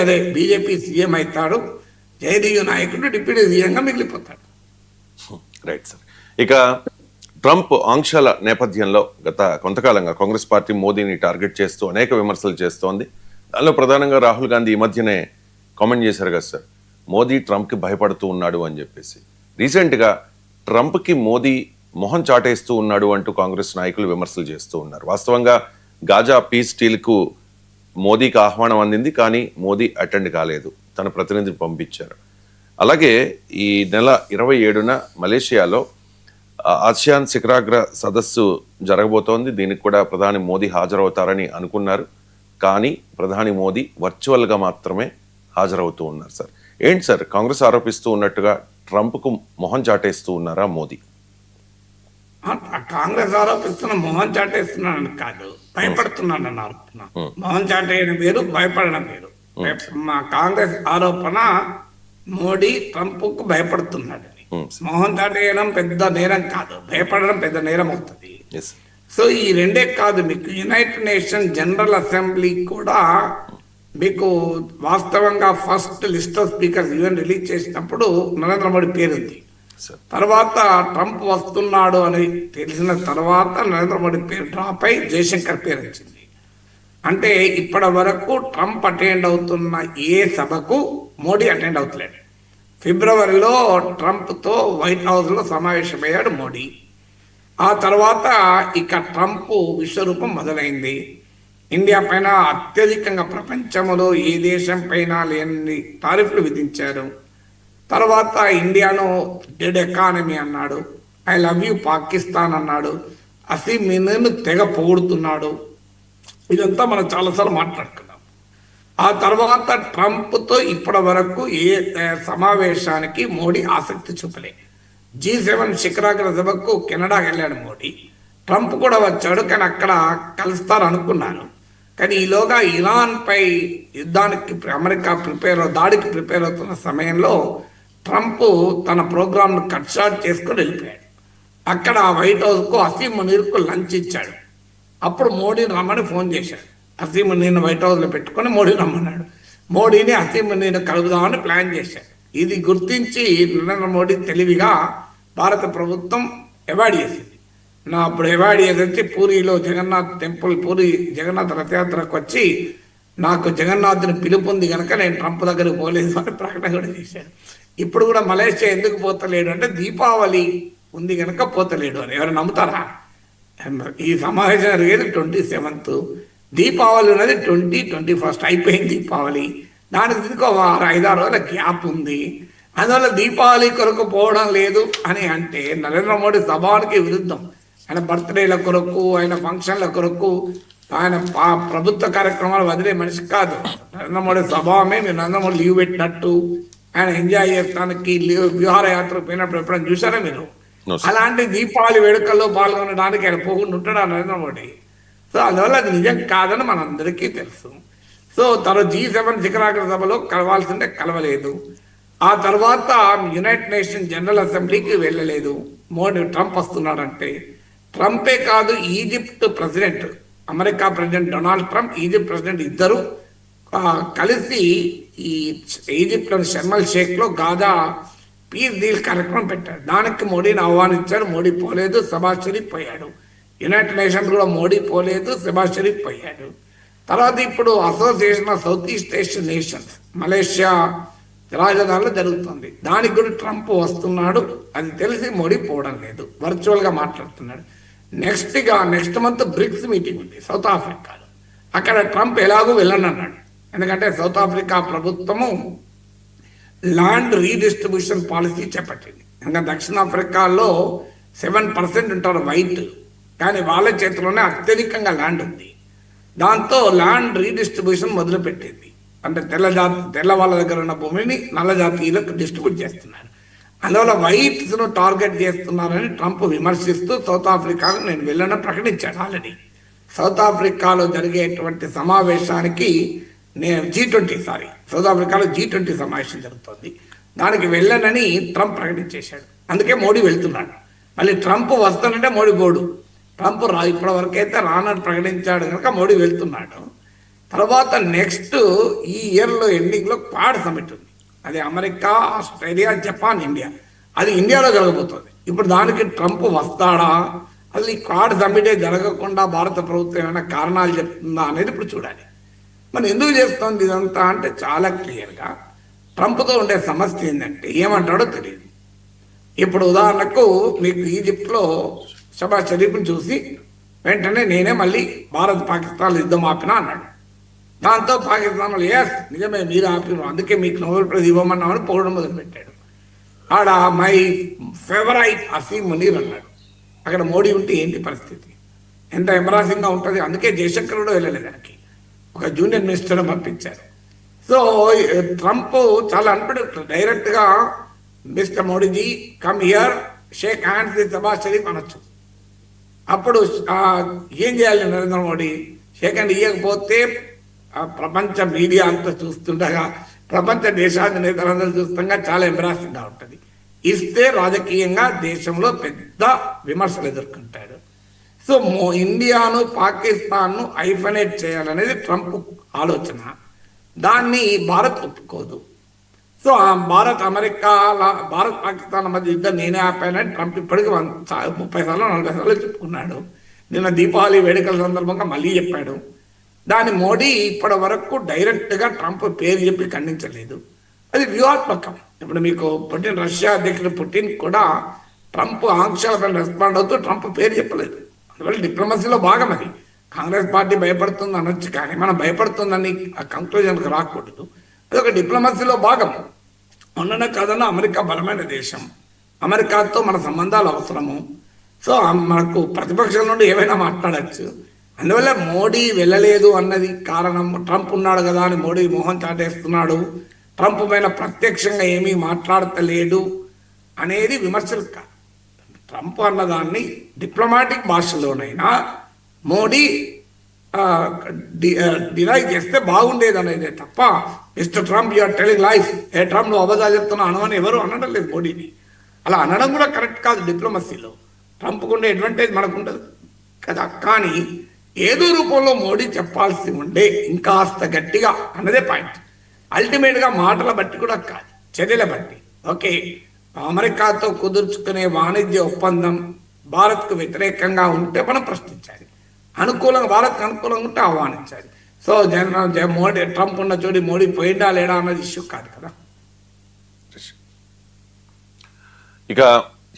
అదే BJP CM అవుతాడు, JDU నాయకుడు డిప్యూటీ సీఎంగా మిగిలిపోతాడు. Right sir. ఇక ట్రంప్ ఆంక్షల నేపథ్యంలో గత కొంతకాలంగా కాంగ్రెస్ పార్టీ మోదీని టార్గెట్ చేస్తూ అనేక విమర్శలు చేస్తోంది. దానిలో ప్రధానంగా రాహుల్ గాంధీ ఈ మధ్యనే కామెంట్ చేశారు కదా సార్, మోదీ ట్రంప్కి భయపడుతూ ఉన్నాడు అని చెప్పేసి. రీసెంట్గా ట్రంప్కి మోదీ మొహం చాటేస్తూ ఉన్నాడు అంటూ కాంగ్రెస్ నాయకులు విమర్శలు చేస్తూ ఉన్నారు. వాస్తవంగా గాజా పీస్ డీల్కు మోదీకి ఆహ్వానం అందింది, కానీ మోదీ అటెండ్ కాలేదు, తన ప్రతినిధిని పంపించారు. అలాగే ఈ నెల 27న మలేషియాలో ఆసియాన్ శిఖరాగ్ర సదస్సు జరగబోతోంది. దీనికి కూడా ప్రధాని మోదీ హాజరవుతారని అనుకున్నారు, కానీ ప్రధాని మోదీ వర్చువల్గా మాత్రమే హాజరవుతూ ఉన్నారు. సార్ ఏంటి సార్, కాంగ్రెస్ ఆరోపిస్తూ ఉన్నట్టుగా ట్రంప్కు మొహం చాటేస్తూ ఉన్నారా మోదీ? కాంగ్రెస్ ఆరోపిస్తున్న మొహం చాటేస్తున్నాను కాదు, భయపడుతున్నానని ఆరోపణ. మొహం చాటేయడం వేరు, భయపడడం వేరు. మా కాంగ్రెస్ ఆరోపణ మోడీ ట్రంప్కు భయపడుతున్నాడని. మొహం చాటేయడం పెద్ద నేరం కాదు, భయపడడం పెద్ద నేరం అవుతుంది. సో ఈ రెండే కాదు, మీకు యునైటెడ్ నేషన్ జనరల్ అసెంబ్లీ కూడా మీకు వాస్తవంగా first list of speakers UN release చేసినప్పుడు నరేంద్ర మోడీ పేరుంది. తర్వాత ట్రంప్ వస్తున్నాడు అని తెలిసిన తర్వాత నరేంద్ర మోడీ పేరు డ్రాప్ అయి జయశంకర్ పేరు వచ్చింది. అంటే ఇప్పటి వరకు ట్రంప్ అటెండ్ అవుతున్న ఏ సభకు మోడీ అటెండ్ అవుతలేడు. ఫిబ్రవరిలో ట్రంప్తో వైట్ హౌస్లో సమావేశమయ్యాడు మోడీ. ఆ తర్వాత ఇక ట్రంప్ విశ్వరూపం మొదలైంది. ఇండియా పైన అత్యధికంగా ప్రపంచంలో ఏ దేశం పైన లేని టారిఫ్లు విధించారు. తర్వాత ఇండియాను డెడ్ ఎకానమీ అన్నాడు, ఐ లవ్ యూ పాకిస్తాన్ అన్నాడు, అసీమిను తెగ పొగుడుతున్నాడు. ఇదంతా మనం చాలాసార్లు మాట్లాడుకున్నాం. ఆ తర్వాత ట్రంప్తో ఇప్పటి వరకు ఏ సమావేశానికి మోడీ ఆసక్తి చూపలే. G7 శిఖరాగ్ర సభకు కెనడాకి వెళ్ళాడు మోడీ. ట్రంప్ కూడా వచ్చాడు, కానీ అక్కడ కలుస్తారు అనుకున్నారు. కానీ ఈలోగా ఇరాన్పై యుద్ధానికి అమెరికా దాడికి ప్రిపేర్ అవుతున్న సమయంలో ట్రంప్ తన ప్రోగ్రామ్ను కట్ షార్ట్ చేసుకొని వెళ్ళిపోయాడు. అక్కడ వైట్ హౌస్కు అసీం మునీర్కు లంచ్ ఇచ్చాడు. అప్పుడు మోడీని రమ్మని ఫోన్ చేశాడు. అసీం మునీర్ని వైట్ హౌస్లో పెట్టుకొని మోడీ రమ్మన్నాడు. మోడీని అసీం మునీర్ని కలుపుదామని ప్లాన్ చేశాడు. ఇది గుర్తించి నరేంద్ర మోడీ తెలివిగా భారత ప్రభుత్వం అవాయిడ్ చేసింది. అప్పుడు అవాయిడ్ చేసి వచ్చి పూరిలో జగన్నాథ్ టెంపుల్, పూరి జగన్నాథ్ రథయాత్రకు వచ్చి నాకు జగన్నాథుని పిలుపు ఉంది కనుక నేను ట్రంప్ దగ్గరకు పోలేదు అని ప్రకటన కూడా చేశాడు. ఇప్పుడు కూడా మలేషియా ఎందుకు పోతలేడు అంటే దీపావళి ఉంది కనుక పోతలేడు అని. ఎవరు నమ్ముతారా? ఈ సమావేశం జరిగేది 27th, దీపావళి ఉన్నది 21st అయిపోయింది దీపావళి. దానికి ఇంకో 5-6 రోజుల గ్యాప్ ఉంది. అందువల్ల దీపావళి కొరకు పోవడం లేదు అని అంటే నరేంద్ర మోడీ స్వభావానికి విరుద్ధం. ఆయన బర్త్డేల కొరకు, ఆయన ఫంక్షన్ల కొరకు, ఆయన ప్రభుత్వ కార్యక్రమాలు వదిలే మనిషి కాదు. నరేంద్ర మోడీ స్వభావమే మీరు నరేంద్ర మోడీ లీవ్ పెట్టినట్టు, ఆయన ఎంజాయ్ చేస్తానికి విహారయాత్రకు పోయినప్పుడు ఎప్పుడైనా చూసారా మీరు? అలాంటి దీపావళి వేడుకల్లో పాల్గొనడానికి ఆయన పోకుండా ఉంటాడా నరేంద్ర మోడీ? సో అందువల్ల అది నిజం కాదని మనందరికీ తెలుసు. సో తర్వాత G7 శిఖరాగ్ర సభలో కలవాల్సిందే, కలవలేదు. ఆ తర్వాత యునైటెడ్ నేషన్ జనరల్ అసెంబ్లీకి వెళ్ళలేదు. మోడీ ట్రంప్ వస్తున్నాడంటే ట్రంపే కాదు, Egypt president, America president Donald Trump, Egypt president ఇద్దరు కలిసి ఈ ఈజిప్ట్లోని షర్మల్ షేక్లో గాజా పీస్ డీల్ కార్యక్రమం పెట్టారు. దానికి మోడీని ఆహ్వానించారు. మోడీ పోలేదు, షబాజ్ షరీఫ్ పోయాడు. యునైటెడ్ నేషన్స్ కూడా మోడీ పోలేదు, షబాజ్ షరీఫ్ పోయాడు. తర్వాత ఇప్పుడు association of south east Asian nations Malaysia రాజధానిలో జరుగుతుంది. దానికి కూడా ట్రంప్ వస్తున్నాడు, అది తెలిసి మోడీ పోవడం లేదు, వర్చువల్గా మాట్లాడుతున్నాడు. నెక్స్ట్ మంత్ బ్రిక్స్ మీటింగ్ ఉంది సౌత్ ఆఫ్రికాలో. అక్కడ ట్రంప్ ఎలాగో వెళ్ళనన్నాడు, ఎందుకంటే సౌత్ ఆఫ్రికా ప్రభుత్వము ల్యాండ్ రీడిస్ట్రిబ్యూషన్ పాలసీ చేపట్టింది. ఇంకా దక్షిణాఫ్రికాలో 7% ఉంటారు వైట్, కానీ వాళ్ళ చేతిలోనే అత్యధికంగా ల్యాండ్ ఉంది. దాంతో ల్యాండ్ రీడిస్ట్రిబ్యూషన్ మొదలుపెట్టింది. అంటే తెల్ల వాళ్ళ దగ్గర ఉన్న భూమిని నల్ల జాతీయులకు డిస్ట్రిబ్యూట్ చేస్తున్నారు. అందువల్ల వైట్స్ను టార్గెట్ చేస్తున్నారని ట్రంప్ విమర్శిస్తూ సౌత్ ఆఫ్రికాకు నేను వెళ్ళని ప్రకటించాడు ఆల్రెడీ. సౌత్ ఆఫ్రికాలో జరిగేటువంటి సమావేశానికి సౌత్ ఆఫ్రికాలో G20 సమావేశం జరుగుతుంది, దానికి వెళ్ళనని ట్రంప్ ప్రకటించేశాడు. అందుకే మోడీ వెళ్తున్నాడు. మళ్ళీ ట్రంప్ వస్తానంటే మోడీ పోడు. ట్రంప్ ఇప్పటి వరకైతే రానని ప్రకటించాడు కనుక మోడీ వెళ్తున్నాడు. తర్వాత నెక్స్ట్ ఈ ఇయర్లో ఎండింగ్లో క్వాడ్ సమిట్ ఉంది. అది అమెరికా, ఆస్ట్రేలియా, జపాన్, ఇండియా. అది ఇండియాలో జరగబోతుంది. ఇప్పుడు దానికి ట్రంప్ వస్తాడా, అసలు ఈ క్వాడ్ సమిటే జరగకుండా భారత ప్రభుత్వం ఏమైనా కారణాలు చెప్తుందా అనేది ఇప్పుడు చూడాలి. మరి ఎందుకు చేస్తుంది ఇదంతా అంటే చాలా క్లియర్గా ట్రంప్తో ఉండే సమస్య ఏంటంటే ఏమంటాడో తెలియదు. ఇప్పుడు ఉదాహరణకు మీకు ఈజిప్ట్లో షబాజ్ షరీఫ్ని చూసి వెంటనే నేనే మళ్ళీ భారత్ పాకిస్తాన్ యుద్ధం ఆపినా అన్నాడు. దాంతో పాకిస్తాన్ వాళ్ళు ఎస్ నిజమే మీరు ఆపిన, అందుకే మీకు నోబెల్ ప్రైజ్ ఇవ్వమన్నామని పోవడం మొదలుపెట్టాడు. ఆడ మై ఫేవరైట్ అసీం మునీర్ అన్నాడు. అక్కడ మోడీ ఉంటే ఏంటి పరిస్థితి, ఎంత ఎంబరాసింగ్గా ఉంటుంది. అందుకే జయశంకర్ కూడా వెళ్ళలేదు, దానికి ఒక జూనియర్ మినిస్టర్ని పంపించారు. సో ట్రంప్ చాలా అన్ప్రెడిక్టబుల్. డైరెక్ట్గా mister Modiji come here shake hands with Shahbaz Sharif అనొచ్చు. అప్పుడు ఏం చేయాలి నరేంద్ర మోడీ? షేక్ హ్యాండ్ ఇవ్వకపోతే ప్రపంచ మీడియా అంతా చూస్తుండగా, ప్రపంచ దేశాధినేతలందరూ చూస్తుండగా చాలా ఎంబరాసింగ్గా ఉంటుంది. ఇస్తే రాజకీయంగా దేశంలో పెద్ద విమర్శలు ఎదుర్కొంటాడు. సో ఇండియాను పాకిస్తాన్ను ఐఫనేట్ చేయాలనేది ట్రంప్ ఆలోచన. దాన్ని భారత్ ఒప్పుకోదు. సో భారత్ పాకిస్తాన్ మధ్య యుద్ధం నేనే ఆపానని ట్రంప్ ఇప్పటికీ 30 సార్లు 40 సార్లు చెప్పుకున్నాడు. నిన్న దీపావళి వేడుకల సందర్భంగా మళ్ళీ చెప్పాడు. దాన్ని మోడీ ఇప్పటి వరకు డైరెక్ట్గా ట్రంప్ పేరు చెప్పి ఖండించలేదు. అది వ్యూహాత్మకం. ఇప్పుడు మీకు పుటిన్, రష్యా అధ్యక్షుడు పుటిన్ కూడా ట్రంప్ ఆంక్షలపై రెస్పాండ్ అవుతూ ట్రంప్ పేరు చెప్పలేదు. అందువల్ల డిప్లొమసీలో భాగం అది. కాంగ్రెస్ పార్టీ భయపడుతుంది అనొచ్చు, కానీ మనం భయపడుతుందని ఆ కంక్లూజన్కి రాకూడదు. అది ఒక డిప్లొమసీలో భాగం. ఉన్నన కాదన్నా అమెరికా బలమైన దేశం, అమెరికాతో మన సంబంధాలు అవసరము. సో మనకు ప్రతిపక్షం నుండి ఏమైనా మాట్లాడచ్చు. అందువల్ల మోడీ వెళ్ళలేదు అన్నది కారణం. ట్రంప్ ఉన్నాడు కదా అని మోడీ మొహం చాటేస్తున్నాడు, ట్రంప్ పైన ప్రత్యక్షంగా ఏమీ మాట్లాడతలేడు అనేది విమర్శలు కాదు. ట్రంప్ అన్నదాన్ని డిప్లొమాటిక్ భాషలోనైనా మోడీ డినై చేస్తే బాగుండేది అనేది తప్ప mister Trump you're telling life, ఏ ట్రంప్ నువ్వు అబద్ధాలు చెప్తున్నావు అని ఎవరు అనడం లేదు మోడీని. అలా అనడం కూడా కరెక్ట్ కాదు డిప్లొమసీలో. ట్రంప్కు ఉండే అడ్వాంటేజ్ మనకు ఉండదు కదా. కానీ ఏదో రూపంలో మోడీ చెప్పాల్సి ఉండే ఇంకాస్త గట్టిగా అన్నదే పాయింట్. అల్టిమేట్గా మాటల బట్టి కూడా కాదు, చర్యల బట్టి. ఓకే, అమెరికాతో కుదుర్చుకునే వాణిజ్య ఒప్పందం భారత్కు వ్యతిరేకంగా ఉంటే మనం ప్రశ్నించాలి, అనుకూలంగా భారత్కు అనుకూలంగా ఉంటే ఆహ్వానించాలి. సో మోడీ ట్రంప్ ఉన్న చోటి మోడీ పోయిందా లేడా అన్నది ఇష్యూ కాదు కదా. ఇక